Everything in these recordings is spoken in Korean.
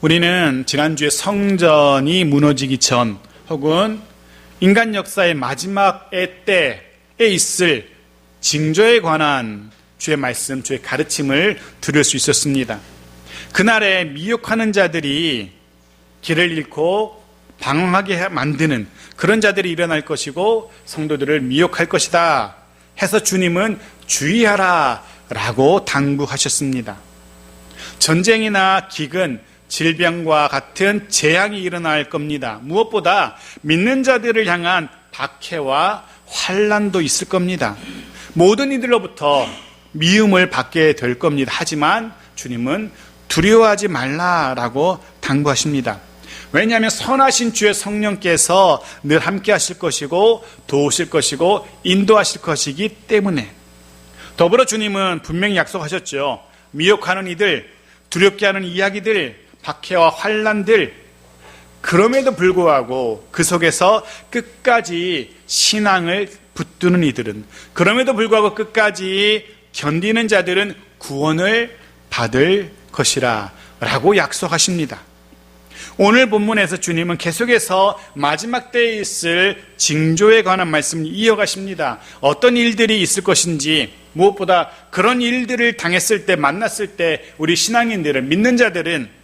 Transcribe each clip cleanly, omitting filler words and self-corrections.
우리는 지난주에 성전이 무너지기 전 혹은 인간 역사의 마지막 때에 있을 징조에 관한 주의 말씀, 주의 가르침을 들을 수 있었습니다. 그날에 미혹하는 자들이 길을 잃고 방황하게 만드는 그런 자들이 일어날 것이고 성도들을 미혹할 것이다 해서 주님은 주의하라 라고 당부하셨습니다. 전쟁이나 기근, 질병과 같은 재앙이 일어날 겁니다. 무엇보다 믿는 자들을 향한 박해와 환난도 있을 겁니다. 모든 이들로부터 미움을 받게 될 겁니다. 하지만 주님은 두려워하지 말라라고 당부하십니다. 왜냐하면 선하신 주의 성령께서 늘 함께 하실 것이고 도우실 것이고 인도하실 것이기 때문에. 더불어 주님은 분명히 약속하셨죠. 미혹하는 이들, 두렵게 하는 이야기들, 박해와 환난들, 그럼에도 불구하고 그 속에서 끝까지 신앙을 붙드는 이들은, 그럼에도 불구하고 끝까지 견디는 자들은 구원을 받을 것이라 라고 약속하십니다. 오늘 본문에서 주님은 계속해서 마지막 때에 있을 징조에 관한 말씀을 이어가십니다. 어떤 일들이 있을 것인지, 무엇보다 그런 일들을 당했을 때, 만났을 때 우리 신앙인들은, 믿는 자들은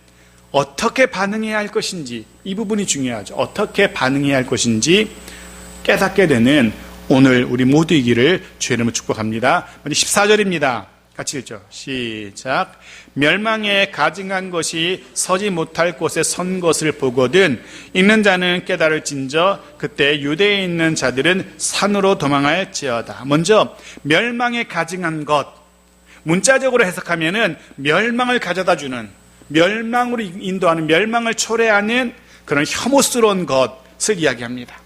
어떻게 반응해야 할 것인지, 이 부분이 중요하죠. 어떻게 반응해야 할 것인지 깨닫게 되는 오늘 우리 모두이기를 주의 이름으로 축복합니다. 14절입니다. 같이 읽죠. 시작. 멸망에 가증한 것이 서지 못할 곳에 선 것을 보거든 읽는 자는 깨달을진저 그때 유대에 있는 자들은 산으로 도망할지어다. 먼저 멸망에 가증한 것, 문자적으로 해석하면은 멸망을 가져다주는, 멸망으로 인도하는, 멸망을 초래하는 그런 혐오스러운 것을 이야기합니다.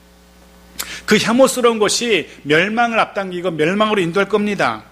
그 혐오스러운 것이 멸망을 앞당기고 멸망으로 인도할 겁니다.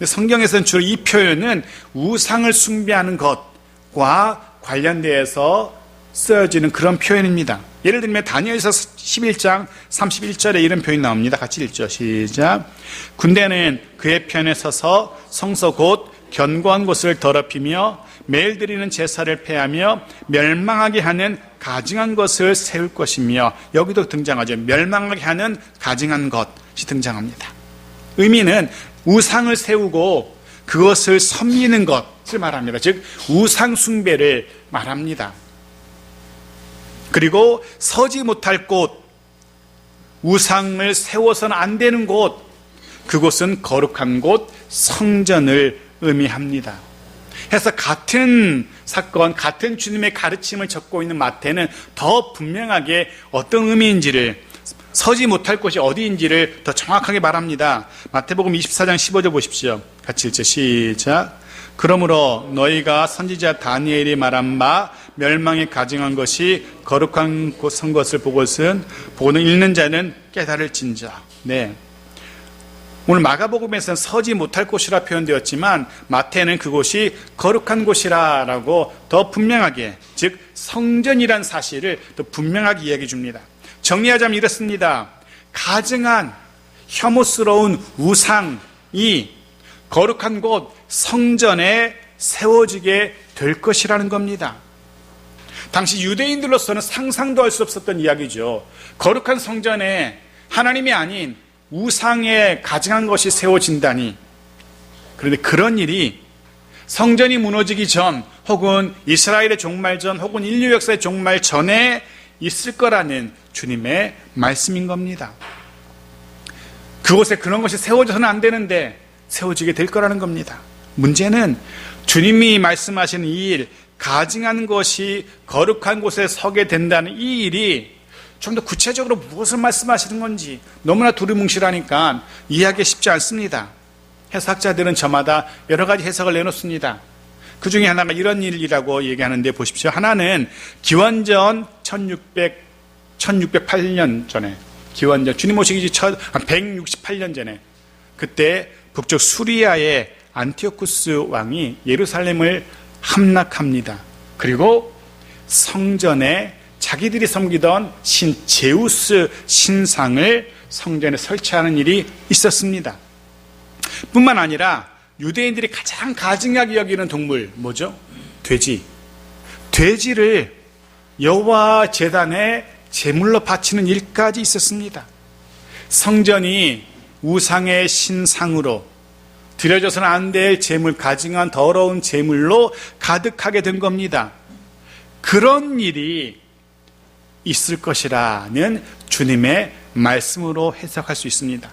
성경에서는 주로 이 표현은 우상을 숭배하는 것과 관련되어서 쓰여지는 그런 표현입니다. 예를 들면 다니엘서 11장 31절에 이런 표현이 나옵니다. 같이 읽죠. 시작. 군대는 그의 편에 서서 성서 곧 견고한 곳을 더럽히며 매일 드리는 제사를 폐하며 멸망하게 하는 가증한 것을 세울 것이며, 여기도 등장하죠. 멸망하게 하는 가증한 것이 등장합니다. 의미는 우상을 세우고 그것을 섬기는 것을 말합니다. 즉 우상 숭배를 말합니다. 그리고 서지 못할 곳, 우상을 세워서는 안 되는 곳, 그곳은 거룩한 곳, 성전을 의미합니다. 해서 같은 사건, 같은 주님의 가르침을 적고 있는 마태는 더 분명하게 어떤 의미인지를, 서지 못할 곳이 어디인지를 더 정확하게 말합니다. 마태복음 24장 15절 보십시오. 같이 읽죠. 시작. 그러므로 너희가 선지자 다니엘이 말한 바 멸망에 가증한 것이 거룩한 곳 선 것을 보고는 읽는 자는 깨달을진저. 네. 오늘 마가복음에서는 서지 못할 곳이라 표현되었지만 마태는 그곳이 거룩한 곳이라고 더 분명하게, 즉 성전이란 사실을 더 분명하게 이야기해 줍니다. 정리하자면 이렇습니다. 가증한 혐오스러운 우상이 거룩한 곳 성전에 세워지게 될 것이라는 겁니다. 당시 유대인들로서는 상상도 할 수 없었던 이야기죠. 거룩한 성전에 하나님이 아닌 우상에 가증한 것이 세워진다니. 그런데 그런 일이 성전이 무너지기 전, 혹은 이스라엘의 종말 전, 혹은 인류 역사의 종말 전에 있을 거라는 주님의 말씀인 겁니다. 그곳에 그런 것이 세워져서는 안 되는데 세워지게 될 거라는 겁니다. 문제는 주님이 말씀하시는 이 일, 가증한 것이 거룩한 곳에 서게 된다는 이 일이 좀 더 구체적으로 무엇을 말씀하시는 건지 너무나 두루뭉실하니까 이해하기 쉽지 않습니다. 해석학자들은 저마다 여러 가지 해석을 내놓습니다. 그 중에 하나가 이런 일이라고 얘기하는데 보십시오. 하나는 기원전 1608년 전에, 기원전 주님 오시기 168년 전에, 그때 북쪽 수리아의 안티오쿠스 왕이 예루살렘을 함락합니다. 그리고 성전에 자기들이 섬기던 신 제우스 신상을 성전에 설치하는 일이 있었습니다. 뿐만 아니라 유대인들이 가장 가증하게 여기는 동물 뭐죠? 돼지 돼지를 여호와 제단에 제물로 바치는 일까지 있었습니다. 성전이 우상의 신상으로 드려져서는 안 될 제물, 가증한 더러운 제물로 가득하게 된 겁니다. 그런 일이 있을 것이라는 주님의 말씀으로 해석할 수 있습니다.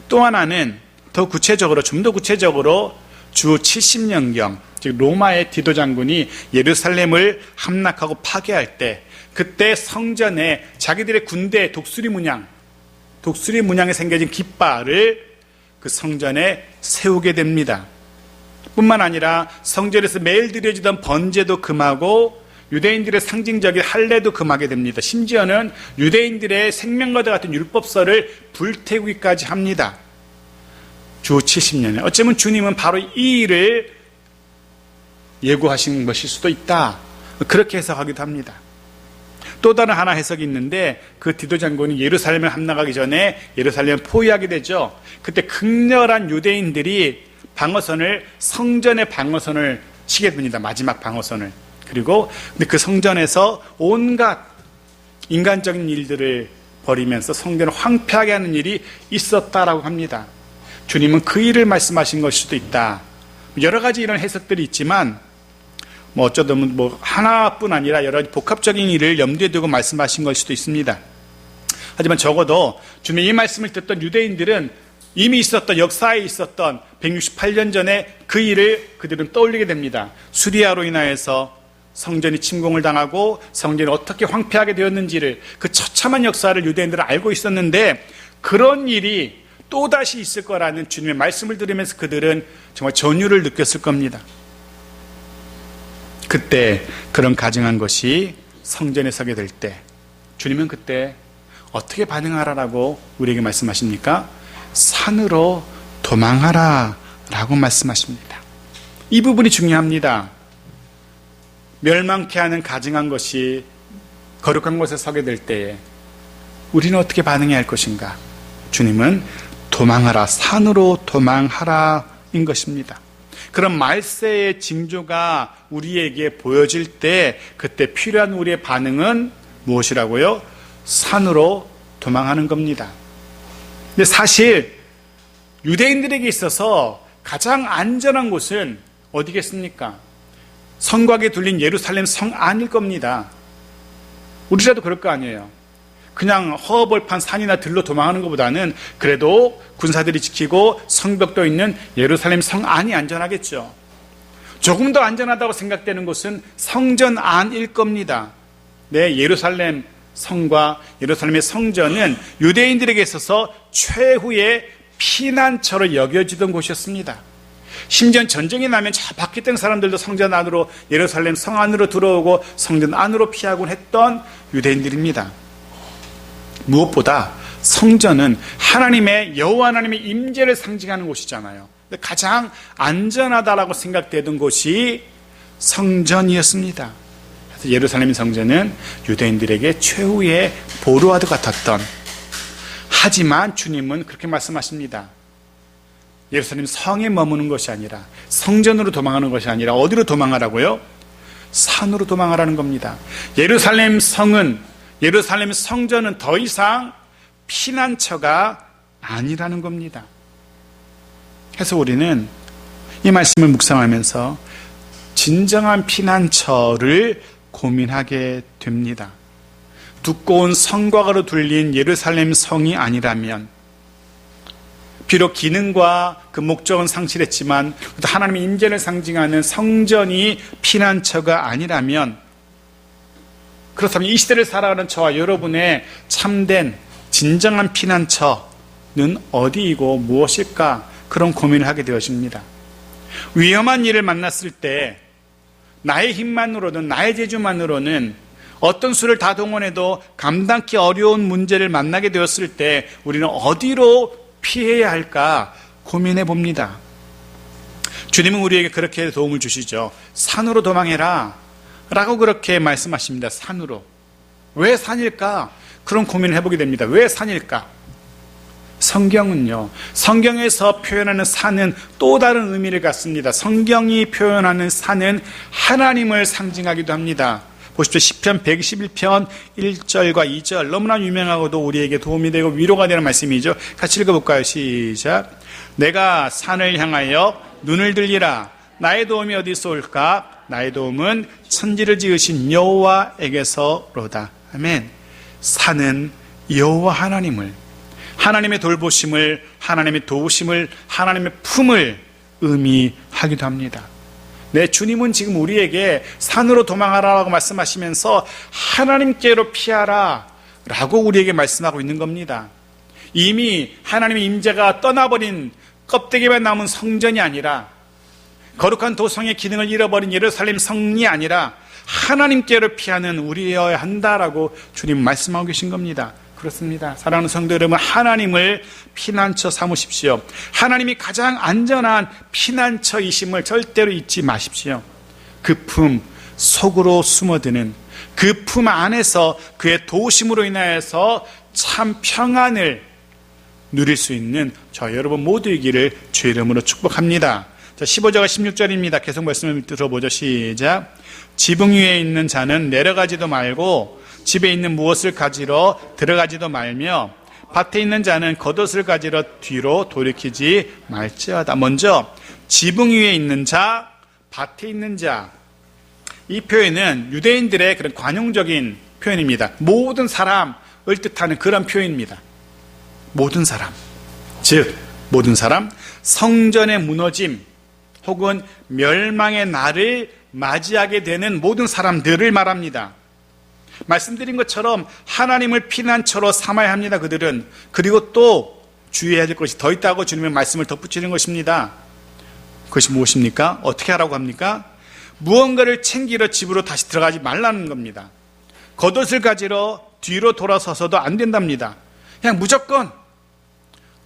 또 하나는 더 구체적으로, 좀 더 구체적으로 주 70년경, 즉 로마의 디도 장군이 예루살렘을 함락하고 파괴할 때, 그때 성전에 자기들의 군대 독수리 문양에 생겨진 깃발을 그 성전에 세우게 됩니다. 뿐만 아니라 성전에서 매일 드려지던 번제도 금하고 유대인들의 상징적인 할례도 금하게 됩니다. 심지어는 유대인들의 생명과도 같은 율법서를 불태우기까지 합니다. 주 70년에. 어쩌면 주님은 바로 이 일을 예고하신 것일 수도 있다. 그렇게 해석하기도 합니다. 또 다른 하나 해석이 있는데, 그 디도 장군이 예루살렘을 함락하기 전에 예루살렘을 포위하게 되죠. 그때 극렬한 유대인들이 성전의 방어선을 치게 됩니다. 마지막 방어선을. 그리고 근데 그 성전에서 온갖 인간적인 일들을 벌이면서 성전을 황폐하게 하는 일이 있었다라고 합니다. 주님은 그 일을 말씀하신 것일 수도 있다. 여러 가지 이런 해석들이 있지만 어쩌면 하나뿐 아니라 여러 가지 복합적인 일을 염두에 두고 말씀하신 것일 수도 있습니다. 하지만 적어도 주님의 이 말씀을 듣던 유대인들은 이미 있었던, 역사에 있었던 168년 전에 그 일을 그들은 떠올리게 됩니다. 수리아로 인하여서 성전이 침공을 당하고 성전이 어떻게 황폐하게 되었는지를, 그 처참한 역사를 유대인들은 알고 있었는데, 그런 일이 또다시 있을 거라는 주님의 말씀을 들으면서 그들은 정말 전율을 느꼈을 겁니다. 그때 그런 가증한 것이 성전에 서게 될 때 주님은 그때 어떻게 반응하라라고 우리에게 말씀하십니까? 산으로 도망하라 라고 말씀하십니다. 이 부분이 중요합니다. 멸망케 하는 가증한 것이 거룩한 곳에 서게 될 때에 우리는 어떻게 반응해야 할 것인가? 주님은 도망하라, 산으로 도망하라 인 것입니다. 그런 말세의 징조가 우리에게 보여질 때 그때 필요한 우리의 반응은 무엇이라고요? 산으로 도망하는 겁니다. 근데 사실 유대인들에게 있어서 가장 안전한 곳은 어디겠습니까? 성곽에 둘린 예루살렘 성 안일 겁니다. 우리라도 그럴 거 아니에요. 그냥 허벌판 산이나 들로 도망하는 것보다는 그래도 군사들이 지키고 성벽도 있는 예루살렘 성 안이 안전하겠죠. 조금 더 안전하다고 생각되는 곳은 성전 안일 겁니다. 네, 예루살렘 성과 예루살렘의 성전은 유대인들에게 있어서 최후의 피난처로 여겨지던 곳이었습니다. 심지어 전쟁이 나면 저 밖에 있던 사람들도 성전 안으로, 예루살렘 성 안으로 들어오고 성전 안으로 피하곤 했던 유대인들입니다. 무엇보다 성전은 하나님의, 여호와 하나님의 임재를 상징하는 곳이잖아요. 가장 안전하다라고 생각되던 곳이 성전이었습니다. 그래서 예루살렘 성전은 유대인들에게 최후의 보루와도 같았던, 하지만 주님은 그렇게 말씀하십니다. 예루살렘 성에 머무는 것이 아니라, 성전으로 도망하는 것이 아니라 어디로 도망하라고요? 산으로 도망하라는 겁니다. 예루살렘 성전은 더 이상 피난처가 아니라는 겁니다. 그래서 우리는 이 말씀을 묵상하면서 진정한 피난처를 고민하게 됩니다. 두꺼운 성곽으로 둘린 예루살렘 성이 아니라면, 비록 기능과 그 목적은 상실했지만 하나님의 임재를 상징하는 성전이 피난처가 아니라면, 그렇다면 이 시대를 살아가는 저와 여러분의 참된 진정한 피난처는 어디이고 무엇일까? 그런 고민을 하게 되어집니다. 위험한 일을 만났을 때 나의 힘만으로는, 나의 재주만으로는 어떤 수를 다 동원해도 감당하기 어려운 문제를 만나게 되었을 때 우리는 어디로 피해야 할까 고민해 봅니다. 주님은 우리에게 그렇게 도움을 주시죠. 산으로 도망해라 라고 그렇게 말씀하십니다. 산으로. 왜 산일까? 그런 고민을 해보게 됩니다. 왜 산일까? 성경은요, 성경에서 표현하는 산은 또 다른 의미를 갖습니다. 성경이 표현하는 산은 하나님을 상징하기도 합니다. 보십시오. 시편 121편 1절과 2절 너무나 유명하고도 우리에게 도움이 되고 위로가 되는 말씀이죠. 같이 읽어볼까요? 시작. 내가 산을 향하여 눈을 들리라. 나의 도움이 어디서 올까? 나의 도움은 천지를 지으신 여호와에게서로다. 아멘. 산은 여호와 하나님을, 하나님의 돌보심을, 하나님의 도우심을, 하나님의 품을 의미하기도 합니다. 네, 주님은 지금 우리에게 산으로 도망하라고 말씀하시면서 하나님께로 피하라 라고 우리에게 말씀하고 있는 겁니다. 이미 하나님의 임재가 떠나버린 껍데기만 남은 성전이 아니라, 거룩한 도성의 기능을 잃어버린 예루살렘 성이 아니라 하나님께로 피하는 우리여야 한다라고 주님 말씀하고 계신 겁니다. 그렇습니다. 사랑하는 성도 여러분, 하나님을 피난처 삼으십시오. 하나님이 가장 안전한 피난처이심을 절대로 잊지 마십시오. 그 품 속으로 숨어드는 그 품 안에서 그의 도우심으로 인하여서 참 평안을 누릴 수 있는 저 여러분 모두이기를 주의 이름으로 축복합니다. 자, 15절과 16절입니다. 계속 말씀을 들어보죠. 시작. 지붕 위에 있는 자는 내려가지도 말고 집에 있는 무엇을 가지러 들어가지도 말며 밭에 있는 자는 겉옷을 가지러 뒤로 돌이키지 말지어다. 먼저 지붕 위에 있는 자, 밭에 있는 자. 이 표현은 유대인들의 그런 관용적인 표현입니다. 모든 사람을 뜻하는 그런 표현입니다. 모든 사람, 즉 모든 사람, 성전의 무너짐 혹은 멸망의 날을 맞이하게 되는 모든 사람들을 말합니다. 말씀드린 것처럼 하나님을 피난처로 삼아야 합니다. 그들은. 그리고 또 주의해야 될 것이 더 있다고 주님의 말씀을 덧붙이는 것입니다. 그것이 무엇입니까? 어떻게 하라고 합니까? 무언가를 챙기러 집으로 다시 들어가지 말라는 겁니다. 겉옷을 가지러 뒤로 돌아서서도 안 된답니다. 그냥 무조건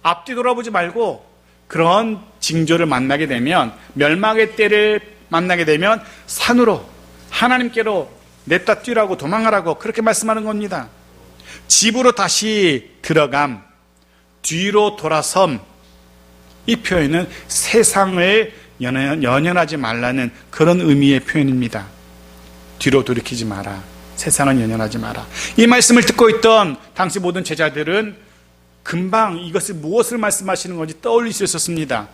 앞뒤 돌아보지 말고 그런 징조를 만나게 되면, 멸망의 때를 만나게 되면 산으로 하나님께로 냅다 뛰라고, 도망하라고 그렇게 말씀하는 겁니다. 집으로 다시 들어감, 뒤로 돌아섬, 이 표현은 세상을 연연하지 말라는 그런 의미의 표현입니다. 뒤로 돌이키지 마라, 세상을 연연하지 마라. 이 말씀을 듣고 있던 당시 모든 제자들은 금방 이것을 무엇을 말씀하시는 건지 떠올릴 수 있었습니다.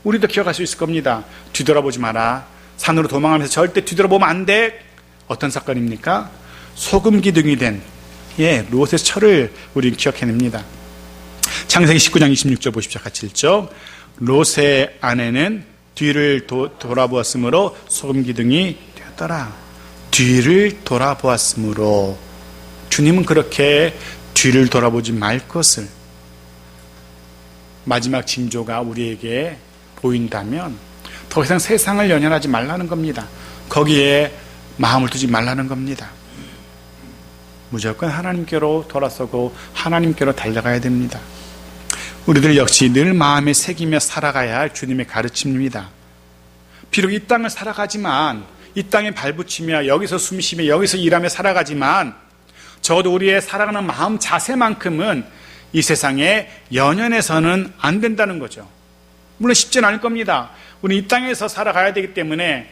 우리도 기억할 수 있을 겁니다. 뒤돌아보지 마라, 산으로 도망하면서 절대 뒤돌아보면 안 돼. 어떤 사건입니까? 소금 기둥이 된 롯의 철을 우리는 기억해냅니다. 창세기 19장 26절 보십시오. 같이 읽죠. 롯의 아내는 뒤를 돌아보았으므로 소금 기둥이 되었더라. 뒤를 돌아보았으므로, 주님은 그렇게 뒤를 돌아보지 말 것을, 마지막 징조가 우리에게 보인다면 더 이상 세상을 연연하지 말라는 겁니다. 거기에 마음을 두지 말라는 겁니다. 무조건 하나님께로 돌아서고 하나님께로 달려가야 됩니다. 우리들 역시 늘 마음에 새기며 살아가야 할 주님의 가르침입니다. 비록 이 땅을 살아가지만, 이 땅에 발붙이며 여기서 숨쉬며 여기서 일하며 살아가지만, 적어도 우리의 살아가는 마음 자세만큼은 이 세상에 연연해서는 안 된다는 거죠. 물론 쉽지는 않을 겁니다. 우리 이 땅에서 살아가야 되기 때문에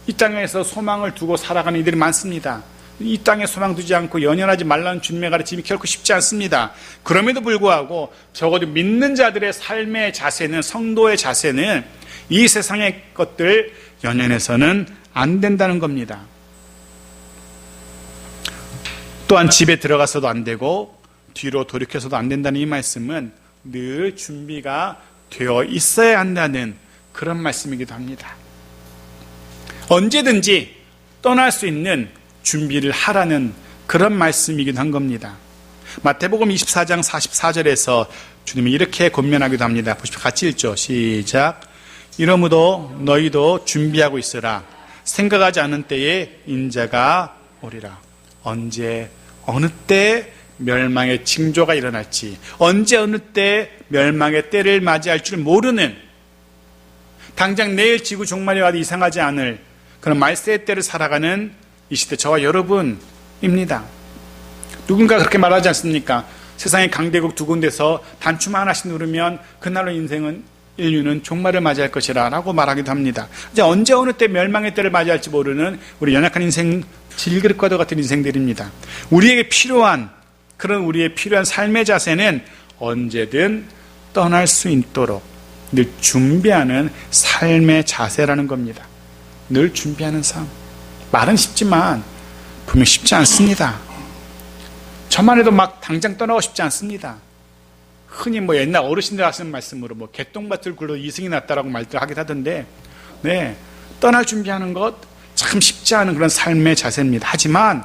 이 땅에서 소망을 두고 살아가는 이들이 많습니다. 이 땅에 소망 두지 않고 연연하지 말라는 주님의 가르침이 결코 쉽지 않습니다. 그럼에도 불구하고 적어도 믿는 자들의 삶의 자세는, 성도의 자세는 이 세상의 것들 연연해서는 안 된다는 겁니다. 또한 집에 들어가서도 안 되고 뒤로 돌이켜서도 안 된다는 이 말씀은 늘 준비가 되어 있어야 한다는 그런 말씀이기도 합니다. 언제든지 떠날 수 있는 준비를 하라는 그런 말씀이기도 한 겁니다. 마태복음 24장 44절에서 주님이 이렇게 권면하기도 합니다. 보십시오. 같이 읽죠. 시작. 이러므로 너희도 준비하고 있으라. 생각하지 않은 때에 인자가 오리라. 언제, 어느 때 멸망의 징조가 일어날지, 언제 어느 때 멸망의 때를 맞이할 줄 모르는, 당장 내일 지구 종말이 와도 이상하지 않을 그런 말세의 때를 살아가는 이 시대 저와 여러분입니다. 누군가 그렇게 말하지 않습니까? 세상의 강대국 두 군데서 단추만 하나씩 누르면 그날로 인류는 종말을 맞이할 것이라 라고 말하기도 합니다. 이제 언제 어느 때 멸망의 때를 맞이할지 모르는 우리 연약한 인생 질그릇과도 같은 인생들입니다. 우리에게 필요한 우리의 필요한 삶의 자세는 언제든 떠날 수 있도록 늘 준비하는 삶의 자세라는 겁니다. 늘 준비하는 삶. 말은 쉽지만 분명 쉽지 않습니다. 저만 해도 막 당장 떠나고 싶지 않습니다. 흔히 옛날 어르신들 하시는 말씀으로 개똥밭을 굴러 이승이 났다라고 말들 하긴 하던데, 떠날 준비하는 것 참 쉽지 않은 그런 삶의 자세입니다. 하지만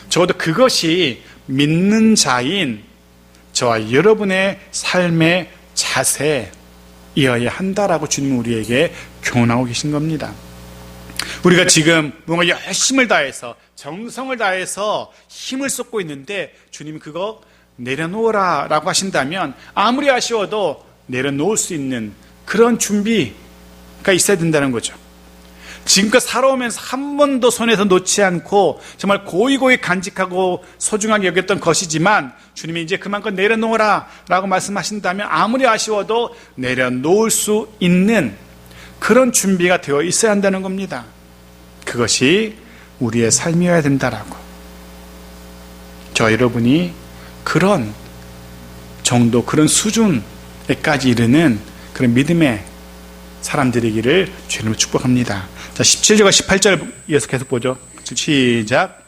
적어도 그것이 믿는 자인 저와 여러분의 삶의 자세이어야 한다라고 주님은 우리에게 교훈하고 계신 겁니다. 우리가 지금 뭔가 열심을 다해서 정성을 다해서 힘을 쏟고 있는데 주님이 그거 내려놓으라 라고 하신다면 아무리 아쉬워도 내려놓을 수 있는 그런 준비가 있어야 된다는 거죠. 지금껏 살아오면서 한 번도 손에서 놓지 않고 정말 고이고이 간직하고 소중하게 여겼던 것이지만 주님이 이제 그만큼 내려놓으라 라고 말씀하신다면 아무리 아쉬워도 내려놓을 수 있는 그런 준비가 되어 있어야 한다는 겁니다. 그것이 우리의 삶이어야 된다라고. 저 여러분이 그런 정도, 그런 수준에까지 이르는 그런 믿음의 사람들이기를 주님으로 축복합니다. 자, 17절과 18절 이어서 계속 보죠. 시작.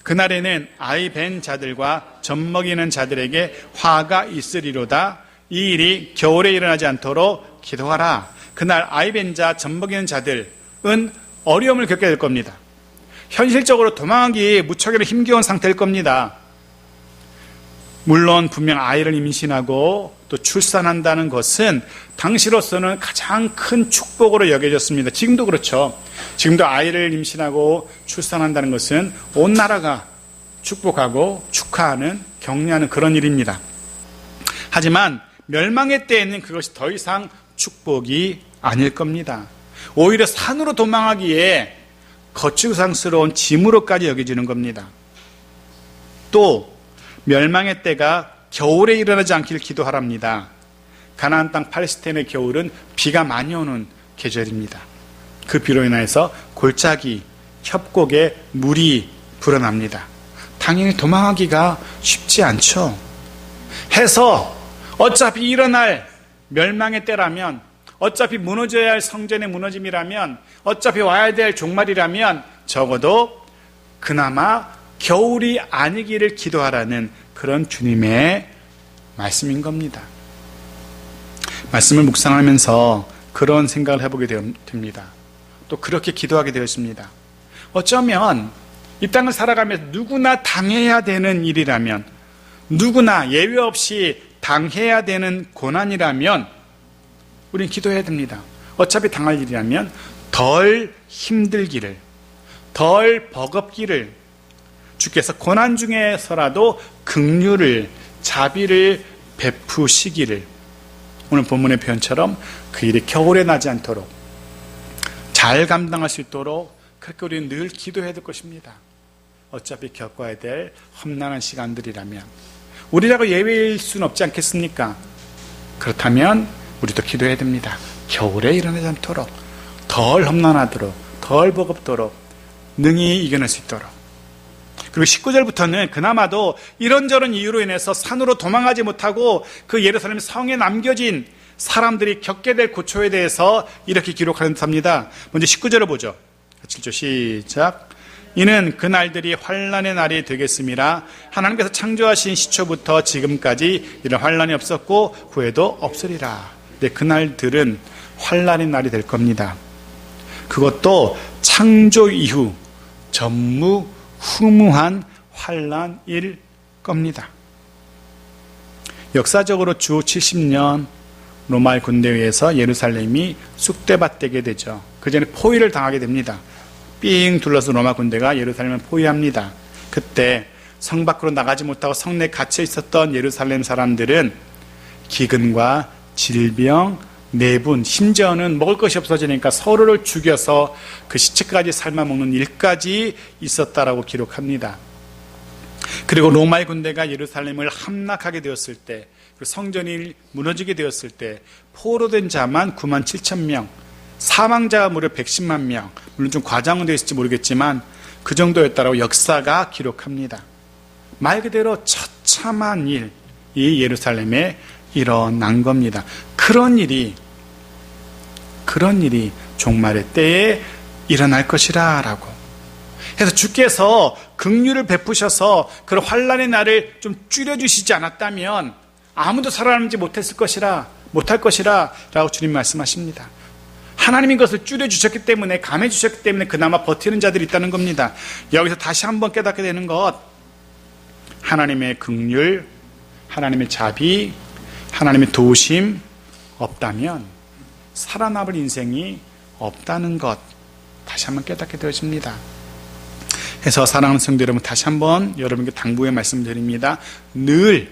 그날에는 아이 벤 자들과 젖 먹이는 자들에게 화가 있으리로다. 이 일이 겨울에 일어나지 않도록 기도하라. 그날 아이 벤 자, 젖 먹이는 자들은 어려움을 겪게 될 겁니다. 현실적으로 도망하기 무척이나 힘겨운 상태일 겁니다. 물론 분명 아이를 임신하고 또 출산한다는 것은 당시로서는 가장 큰 축복으로 여겨졌습니다. 지금도 그렇죠. 지금도 아이를 임신하고 출산한다는 것은 온 나라가 축복하고 축하하는, 격려하는 그런 일입니다. 하지만 멸망의 때에는 그것이 더 이상 축복이 아닐 겁니다. 오히려 산으로 도망하기에 거추장스러운 짐으로까지 여겨지는 겁니다. 또 멸망의 때가 겨울에 일어나지 않기를 기도하랍니다. 가나안 땅 팔레스타인의 겨울은 비가 많이 오는 계절입니다. 그 비로 인해서 골짜기, 협곡에 물이 불어납니다. 당연히 도망하기가 쉽지 않죠. 해서 어차피 일어날 멸망의 때라면, 어차피 무너져야 할 성전의 무너짐이라면, 어차피 와야 될 종말이라면 적어도 그나마 겨울이 아니기를 기도하라는 그런 주님의 말씀인 겁니다. 말씀을 묵상하면서 그런 생각을 해보게 됩니다. 또 그렇게 기도하게 되었습니다. 어쩌면 이 땅을 살아가면서 누구나 당해야 되는 일이라면, 누구나 예외 없이 당해야 되는 고난이라면 우리는 기도해야 됩니다. 어차피 당할 일이라면 덜 힘들기를, 덜 버겁기를, 주께서 고난 중에서라도 긍휼을, 자비를 베푸시기를, 오늘 본문의 표현처럼 그 일이 겨울에 나지 않도록 잘 감당할 수 있도록 그렇게 우리는 늘 기도해야 될 것입니다. 어차피 겪어야 될 험난한 시간들이라면 우리라고 예외일 수는 없지 않겠습니까? 그렇다면 우리도 기도해야 됩니다. 겨울에 일어나지 않도록, 덜 험난하도록, 덜 버겁도록 능히 이겨낼 수 있도록. 그리고 19절부터는 그나마도 이런저런 이유로 인해서 산으로 도망하지 못하고 그 예루살렘 성에 남겨진 사람들이 겪게 될 고초에 대해서 이렇게 기록합니다. 먼저 19절을 보죠. 7절 시작. 이는 그 날들이 환난의 날이 되겠음이라. 하나님께서 창조하신 시초부터 지금까지 이런 환난이 없었고 후에도 없으리라. 네, 그 날들은 환난의 날이 될 겁니다. 그것도 창조 이후 전무후무한 환난일 겁니다. 역사적으로 주 70년 로마의 군대에 의해서 예루살렘이 쑥대밭되게 되죠. 그 전에 포위를 당하게 됩니다. 삥 둘러서 로마 군대가 예루살렘을 포위합니다. 그때 성 밖으로 나가지 못하고 성내에 갇혀 있었던 예루살렘 사람들은 기근과 질병, 내분, 심지어는 먹을 것이 없어지니까 서로를 죽여서 그 시체까지 삶아먹는 일까지 있었다라고 기록합니다. 그리고 로마의 군대가 예루살렘을 함락하게 되었을 때, 성전이 무너지게 되었을 때 포로된 자만 9만 7천 명, 사망자가 무려 110만 명, 물론 좀 과장은 되어 있을지 모르겠지만 그 정도였다라고 역사가 기록합니다. 말 그대로 처참한 일이 예루살렘에 일어난 겁니다. 그런 일이 종말의 때에 일어날 것이라 라고. 그래서 주께서 긍휼을 베푸셔서 그런 환난의 날을 좀 줄여주시지 않았다면 아무도 살아남지 못할 것이라 라고 주님 말씀하십니다. 하나님이 그것을 줄여주셨기 때문에, 감해주셨기 때문에 그나마 버티는 자들이 있다는 겁니다. 여기서 다시 한번 깨닫게 되는 것, 하나님의 긍휼, 하나님의 자비, 하나님의 도우심 없다면 살아남을 인생이 없다는 것, 다시 한번 깨닫게 되어집니다. 그래서 사랑하는 성도 여러분, 다시 한번 여러분께 당부의 말씀드립니다. 늘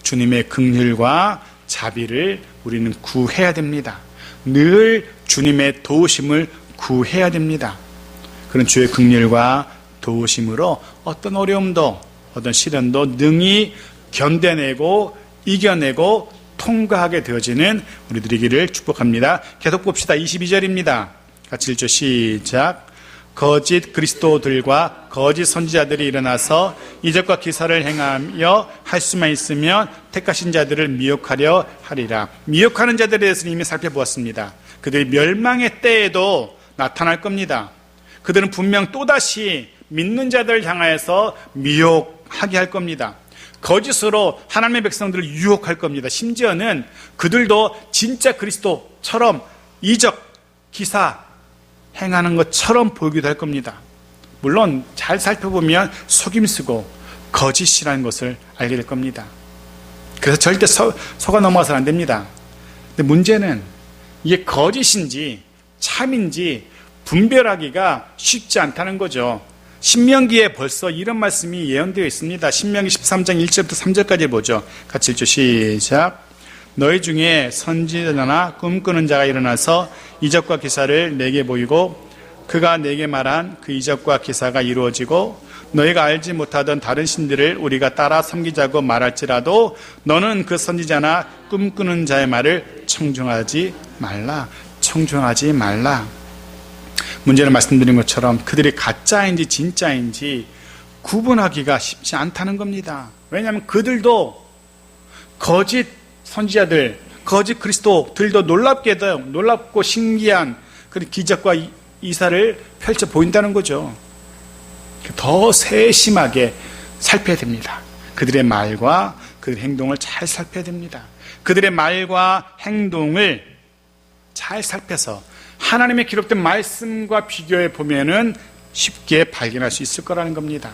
주님의 긍휼과 자비를 우리는 구해야 됩니다. 늘 주님의 도우심을 구해야 됩니다. 그런 주의 긍휼과 도우심으로 어떤 어려움도, 어떤 시련도 능히 견뎌내고 이겨내고 통과하게 되어지는 우리들이기를 축복합니다. 계속 봅시다. 22절입니다. 같이 읽죠. 시작. 거짓 그리스도들과 거짓 선지자들이 일어나서 이적과 기사를 행하며 할 수만 있으면 택하신 자들을 미혹하려 하리라. 미혹하는 자들에 대해서는 이미 살펴보았습니다. 그들이 멸망의 때에도 나타날 겁니다. 그들은 분명 또다시 믿는 자들을 향하여서 미혹하게 할 겁니다. 거짓으로 하나님의 백성들을 유혹할 겁니다. 심지어는 그들도 진짜 그리스도처럼 이적, 기사 행하는 것처럼 보이기도 할 겁니다. 물론 잘 살펴보면 속임수고 거짓이라는 것을 알게 될 겁니다. 그래서 절대 속아 넘어가서는 안 됩니다. 근데 문제는 이게 거짓인지 참인지 분별하기가 쉽지 않다는 거죠. 신명기에 벌써 이런 말씀이 예언되어 있습니다. 신명기 13장 1절부터 3절까지 보죠. 같이 읽죠. 시작. 너희 중에 선지자나 꿈꾸는 자가 일어나서 이적과 기사를 내게 보이고 그가 내게 말한 그 이적과 기사가 이루어지고 너희가 알지 못하던 다른 신들을 우리가 따라 섬기자고 말할지라도 너는 그 선지자나 꿈꾸는 자의 말을 청중하지 말라. 문제는 말씀드린 것처럼 그들이 가짜인지 진짜인지 구분하기가 쉽지 않다는 겁니다. 왜냐하면 그들도 거짓 선지자들, 거짓 그리스도들도 놀랍고 신기한 그런 기적과 이사를 펼쳐 보인다는 거죠. 더 세심하게 살펴야 됩니다. 그들의 말과 그들의 행동을 잘 살펴야 됩니다. 그들의 말과 행동을 잘 살펴서 하나님의 기록된 말씀과 비교해 보면은 쉽게 발견할 수 있을 거라는 겁니다.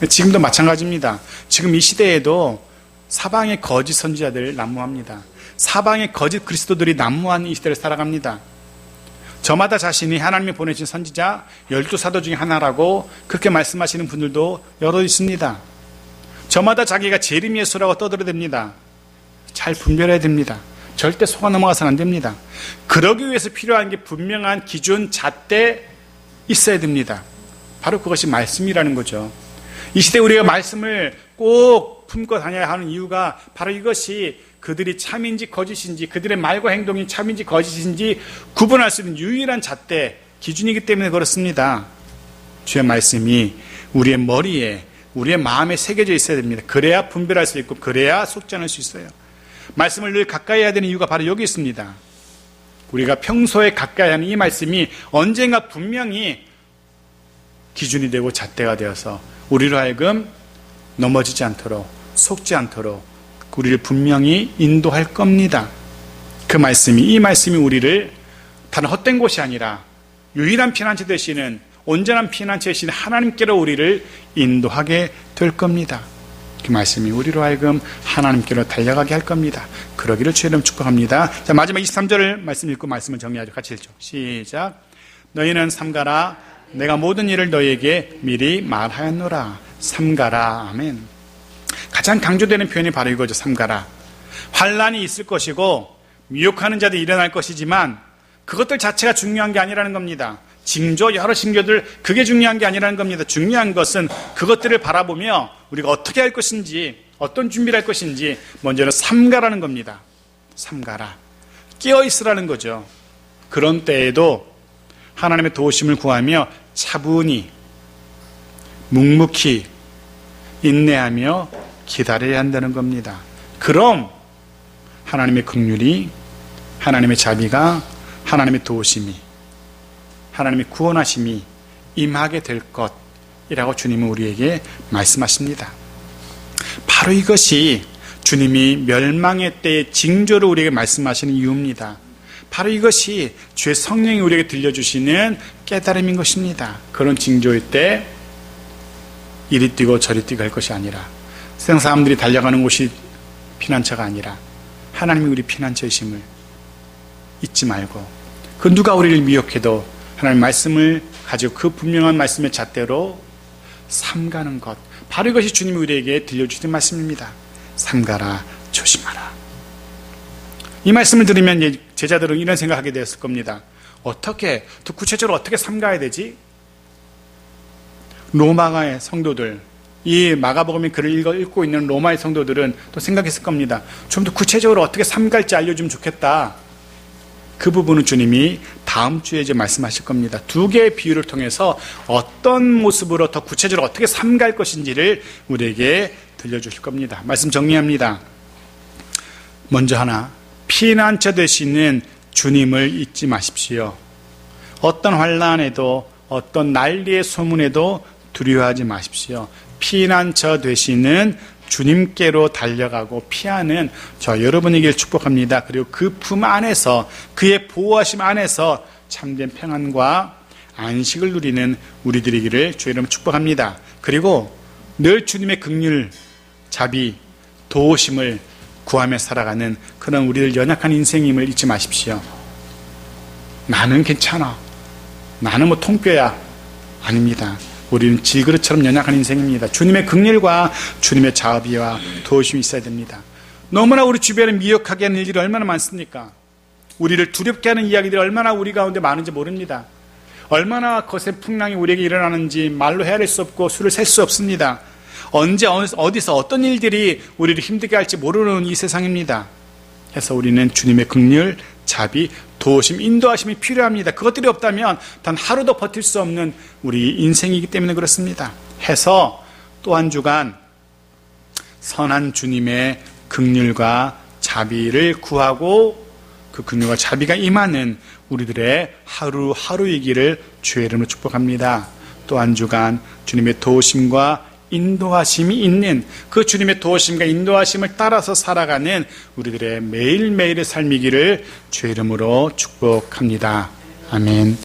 지금도 마찬가지입니다. 지금 이 시대에도 사방의 거짓 선지자들 난무합니다. 사방의 거짓 그리스도들이 난무하는 이 시대를 살아갑니다. 저마다 자신이 하나님이 보내신 선지자 12사도 중에 하나라고 그렇게 말씀하시는 분들도 여러 있습니다. 저마다 자기가 재림 예수라고 떠들어댑니다. 잘 분별해야 됩니다. 절대 속아 넘어가서는 안 됩니다. 그러기 위해서 필요한 게 분명한 기준, 잣대 있어야 됩니다. 바로 그것이 말씀이라는 거죠. 이 시대에 우리가 말씀을 꼭 품고 다녀야 하는 이유가 바로 이것이 그들이 참인지 거짓인지, 그들의 말과 행동이 참인지 거짓인지 구분할 수 있는 유일한 잣대, 기준이기 때문에 그렇습니다. 주의 말씀이 우리의 머리에, 우리의 마음에 새겨져 있어야 됩니다. 그래야 분별할 수 있고 그래야 속죄할 수 있어요. 말씀을 늘 가까이 해야 되는 이유가 바로 여기 있습니다. 우리가 평소에 가까이 하는 이 말씀이 언젠가 분명히 기준이 되고 잣대가 되어서 우리로 하여금 넘어지지 않도록, 속지 않도록 우리를 분명히 인도할 겁니다. 이 말씀이 우리를 다른 헛된 곳이 아니라 유일한 피난처 되시는, 온전한 피난처 되시는 하나님께로 우리를 인도하게 될 겁니다. 그 말씀이 우리로 하여금 하나님께로 달려가게 할 겁니다. 그러기를 주의 이름 축복합니다. 자, 마지막 23절을 말씀 읽고 말씀을 정리하죠. 같이 읽죠. 시작. 너희는 삼가라. 내가 모든 일을 너희에게 미리 말하였노라. 삼가라. 아멘. 가장 강조되는 표현이 바로 이거죠. 삼가라. 환난이 있을 것이고 미혹하는 자들이 일어날 것이지만 그것들 자체가 중요한 게 아니라는 겁니다. 징조, 여러 징조들, 그게 중요한 게 아니라는 겁니다. 중요한 것은 그것들을 바라보며 우리가 어떻게 할 것인지, 어떤 준비를 할 것인지 먼저는 삼가라는 겁니다. 삼가라. 깨어있으라는 거죠. 그런 때에도 하나님의 도우심을 구하며 차분히 묵묵히 인내하며 기다려야 한다는 겁니다. 그럼 하나님의 긍휼이, 하나님의 자비가, 하나님의 도우심이, 하나님의 구원하심이 임하게 될 것이라고 주님은 우리에게 말씀하십니다. 바로 이것이 주님이 멸망의 때의 징조를 우리에게 말씀하시는 이유입니다. 바로 이것이 주의 성령이 우리에게 들려주시는 깨달음인 것입니다. 그런 징조일 때 이리 뛰고 저리 뛰고 할 것이 아니라, 세상 사람들이 달려가는 곳이 피난처가 아니라 하나님이 우리 피난처이심을 잊지 말고, 그 누가 우리를 미혹해도 하나님의 말씀을 가지고 그 분명한 말씀의 잣대로 삼가는 것, 바로 이것이 주님이 우리에게 들려주시는 말씀입니다. 삼가라, 조심하라. 이 말씀을 들으면 제자들은 이런 생각하게 되었을 겁니다. 어떻게, 또 구체적으로 어떻게 삼가야 되지? 로마의 성도들, 이 마가복음의 글을 읽고 있는 로마의 성도들은 또 생각했을 겁니다. 좀 더 구체적으로 어떻게 삼갈지 알려주면 좋겠다. 그 부분은 주님이 다음 주에 이제 말씀하실 겁니다. 두 개의 비유를 통해서 어떤 모습으로 더 구체적으로 어떻게 삼갈 것인지를 우리에게 들려주실 겁니다. 말씀 정리합니다. 먼저 하나, 피난처 되시는 주님을 잊지 마십시오. 어떤 환난에도, 어떤 난리의 소문에도 두려워하지 마십시오. 피난처 되시는 주님께로 달려가고 피하는 저 여러분에게 축복합니다. 그리고 그 품 안에서, 그의 보호하심 안에서 참된 평안과 안식을 누리는 우리들이기를 주의 이름으로 축복합니다. 그리고 늘 주님의 긍휼, 자비, 도우심을 구하며 살아가는 그런 우리들 연약한 인생임을 잊지 마십시오. 나는 괜찮아, 나는 뭐 통뼈야. 아닙니다. 우리는 질그릇처럼 연약한 인생입니다. 주님의 긍휼과 주님의 자비와 도우심이 있어야 됩니다. 너무나 우리 주변을 미혹하게 하는 일들이 얼마나 많습니까? 우리를 두렵게 하는 이야기들이 얼마나 우리 가운데 많은지 모릅니다. 얼마나 거센 풍랑이 우리에게 일어나는지 말로 헤아릴 수 없고 수를 셀 수 없습니다. 언제 어디서 어떤 일들이 우리를 힘들게 할지 모르는 이 세상입니다. 해서 우리는 주님의 긍휼, 자비, 도우심, 인도하심이 필요합니다. 그것들이 없다면 단 하루도 버틸 수 없는 우리 인생이기 때문에 그렇습니다. 해서 또 한 주간 선한 주님의 긍휼과 자비를 구하고 그 긍휼과 자비가 임하는 우리들의 하루하루이기를 주의 이름으로 축복합니다. 또 한 주간 주님의 도우심과 인도하심이 있는 그 주님의 도우심과 인도하심을 따라서 살아가는 우리들의 매일매일의 삶이기를 주의 이름으로 축복합니다. 아멘.